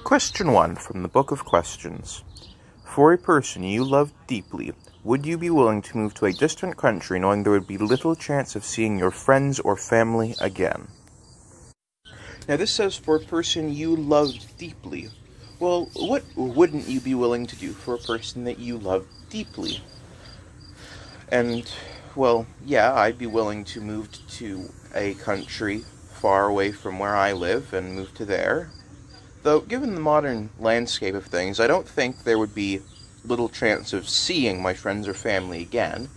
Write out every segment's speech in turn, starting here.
Question 1 from the Book of Questions. For a person you love deeply, would you be willing to move to a distant country knowing there would be little chance of seeing your friends or family again? Now this says for a person you loved deeply. Well, what wouldn't you be willing to do for a person that you love deeply? And, well, yeah, I'd be willing to move to a country far away from where I live and move to there. Though, given the modern landscape of things, I don't think there would be little chance of seeing my friends or family again.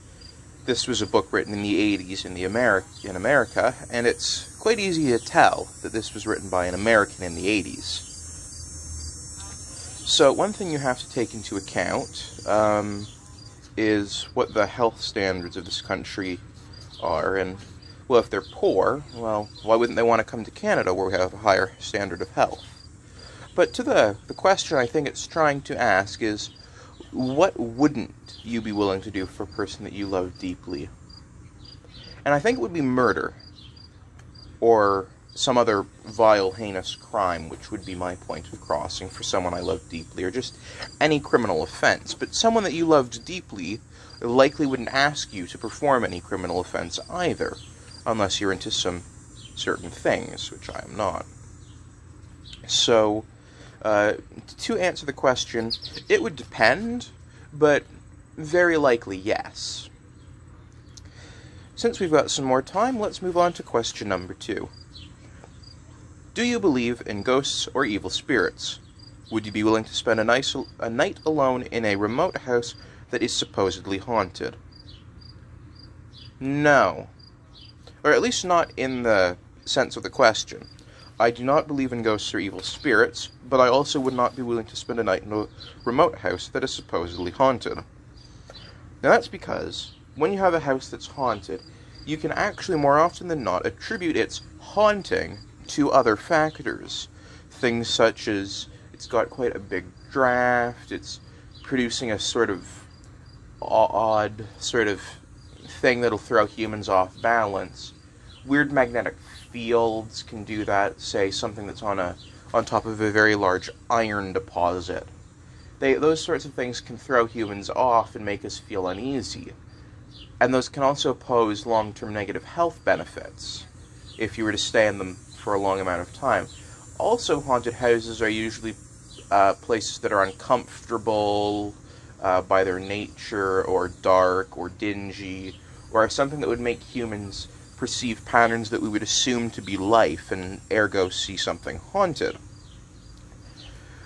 This was a book written in the 80s in America, and it's quite easy to tell that this was written by an American in the 80s. So, one thing you have to take into account is what the health standards of this country are, and, well, if they're poor, well, why wouldn't they want to come to Canada where we have a higher standard of health? But to the question I think it's trying to ask is, what wouldn't you be willing to do for a person that you love deeply? And I think it would be murder, or some other vile, heinous crime, which would be my point of crossing for someone I love deeply, or just any criminal offense. But someone that you loved deeply likely wouldn't ask you to perform any criminal offense either, unless you're into some certain things, which I am not. So, to answer the question, it would depend, but very likely yes. Since we've got some more time, let's move on to question number 2. Do you believe in ghosts or evil spirits? Would you be willing to spend a night alone in a remote house that is supposedly haunted? No. Or at least not in the sense of the question. I do not believe in ghosts or evil spirits, but I also would not be willing to spend a night in a remote house that is supposedly haunted. Now that's because, when you have a house that's haunted, you can actually more often than not attribute its haunting to other factors. Things such as, it's got quite a big draft, it's producing a sort of odd sort of thing that'll throw humans off balance. Weird magnetic fields can do that, say something that's on top of a very large iron deposit. Those sorts of things can throw humans off and make us feel uneasy. And those can also pose long-term negative health benefits if you were to stay in them for a long amount of time. Also, haunted houses are usually places that are uncomfortable by their nature, or dark, or dingy, or something that would make humans perceive patterns that we would assume to be life, and ergo see something haunted.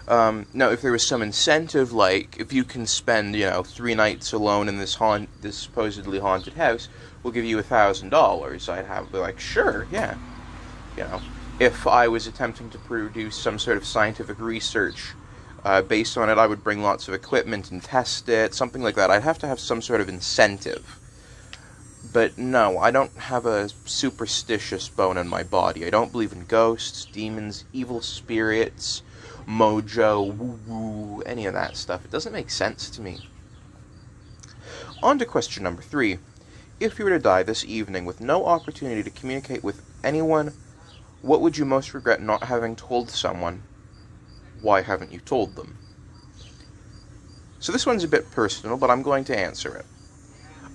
Now, if there was some incentive, like, if you can spend, 3 nights alone in this supposedly haunted house, we'll give you $1,000, I'd be like, sure, yeah. If I was attempting to produce some sort of scientific research based on it, I would bring lots of equipment and test it, something like that. I'd have to have some sort of incentive. But no, I don't have a superstitious bone in my body. I don't believe in ghosts, demons, evil spirits, mojo, woo-woo, any of that stuff. It doesn't make sense to me. On to question number 3. If you were to die this evening with no opportunity to communicate with anyone, what would you most regret not having told someone? Why haven't you told them? So this one's a bit personal, but I'm going to answer it.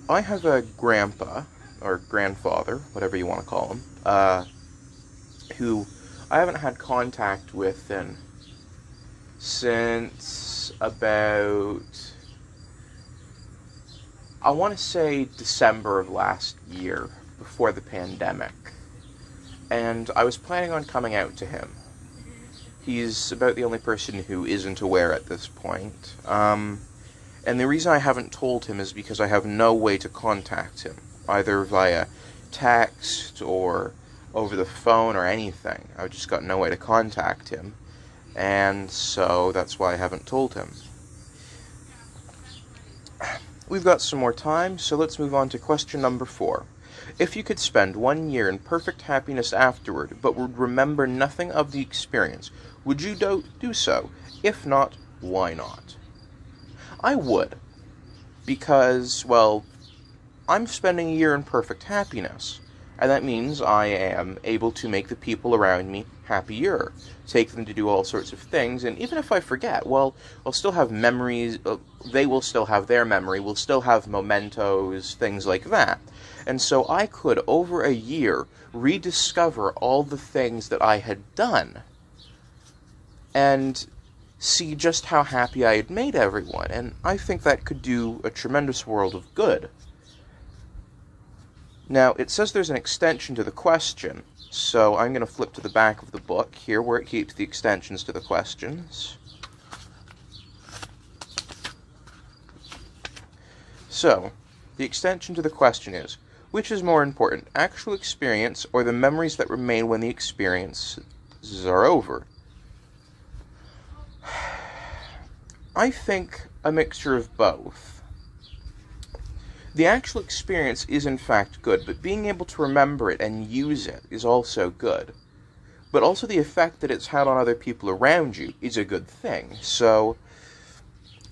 I have a grandpa, or grandfather, whatever you want to call him, who I haven't had contact with since about, I want to say December of last year, before the pandemic. And I was planning on coming out to him. He's about the only person who isn't aware at this point. And the reason I haven't told him is because I have no way to contact him, either via text or over the phone or anything. I've just got no way to contact him, and so that's why I haven't told him. We've got some more time, so let's move on to question number 4. If you could spend 1 year in perfect happiness afterward, but would remember nothing of the experience, would you do so? If not, why not? I would, because, well, I'm spending a year in perfect happiness, and that means I am able to make the people around me happier. Take them to do all sorts of things, and even if I forget, well, I'll still have memories, they will still have their memory, we'll still have mementos, things like that. And so I could, over a year, rediscover all the things that I had done, and see just how happy I had made everyone, and I think that could do a tremendous world of good. Now, it says there's an extension to the question, so I'm going to flip to the back of the book here, where it keeps the extensions to the questions. So, the extension to the question is, which is more important, actual experience or the memories that remain when the experiences are over? I think a mixture of both. The actual experience is in fact good, but being able to remember it and use it is also good. But also the effect that it's had on other people around you is a good thing. So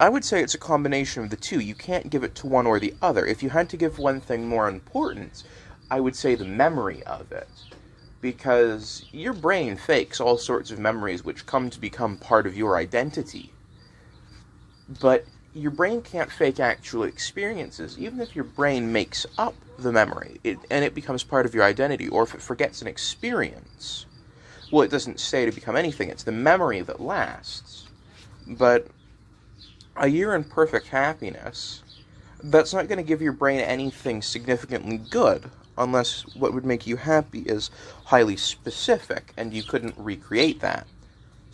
I would say it's a combination of the two. You can't give it to one or the other. If you had to give one thing more importance, I would say the memory of it. Because your brain fakes all sorts of memories which come to become part of your identity. But your brain can't fake actual experiences. Even if your brain makes up the memory, and it becomes part of your identity, or if it forgets an experience, well, it doesn't stay to become anything. It's the memory that lasts. But a year in perfect happiness, that's not going to give your brain anything significantly good, unless what would make you happy is highly specific, and you couldn't recreate that.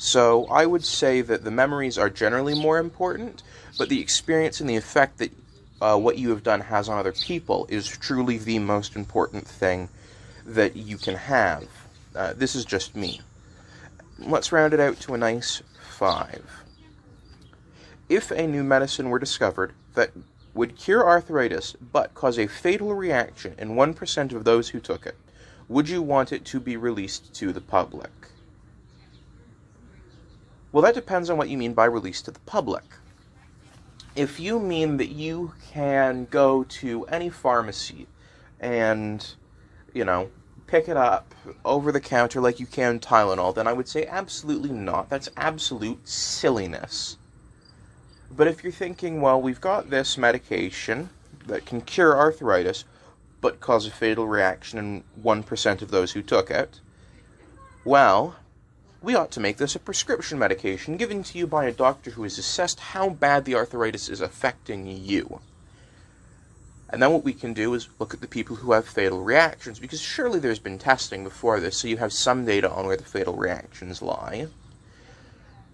So I would say that the memories are generally more important, but the experience and the effect that what you have done has on other people is truly the most important thing that you can have. This is just me. Let's round it out to a nice 5. If a new medicine were discovered that would cure arthritis but cause a fatal reaction in 1% of those who took it, would you want it to be released to the public? Well, that depends on what you mean by released to the public. If you mean that you can go to any pharmacy and, pick it up over the counter like you can Tylenol, then I would say absolutely not. That's absolute silliness. But if you're thinking, well, we've got this medication that can cure arthritis but cause a fatal reaction in 1% of those who took it, well, we ought to make this a prescription medication given to you by a doctor who has assessed how bad the arthritis is affecting you. And then what we can do is look at the people who have fatal reactions, because surely there's been testing before this, so you have some data on where the fatal reactions lie.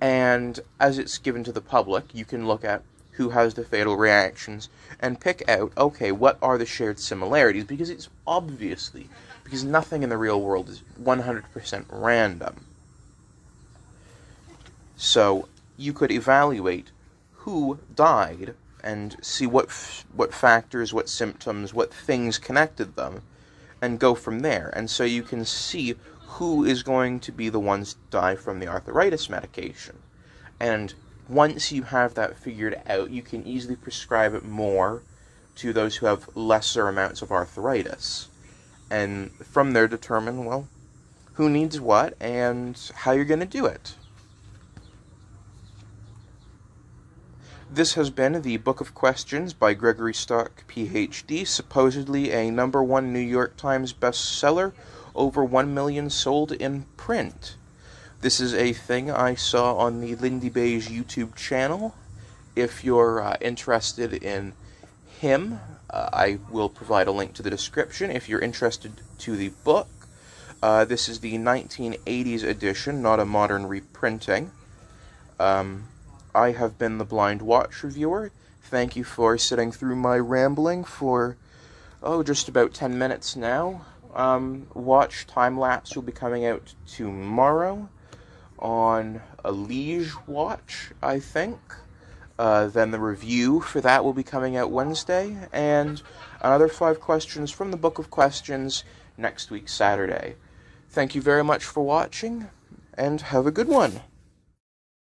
And as it's given to the public, you can look at who has the fatal reactions and pick out, okay, what are the shared similarities? Because nothing in the real world is 100% random. So you could evaluate who died and see what factors, what symptoms, what things connected them, and go from there. And so you can see who is going to be the ones to die from the arthritis medication. And once you have that figured out, you can easily prescribe it more to those who have lesser amounts of arthritis. And from there determine, well, who needs what and how you're going to do it. This has been the Book of Questions by Gregory Stock, Ph.D., supposedly a #1 New York Times bestseller, over 1 million sold in print. This is a thing I saw on the Lindy Beige YouTube channel. If you're interested in him, I will provide a link to the description if you're interested to the book. This is the 1980s edition, not a modern reprinting. I have been the Blind Watch Reviewer. Thank you for sitting through my rambling for, just about 10 minutes now. Watch Time-Lapse will be coming out tomorrow on a Liege watch, I think. Then the review for that will be coming out Wednesday, and another 5 questions from the Book of Questions next week, Saturday. Thank you very much for watching, and have a good one.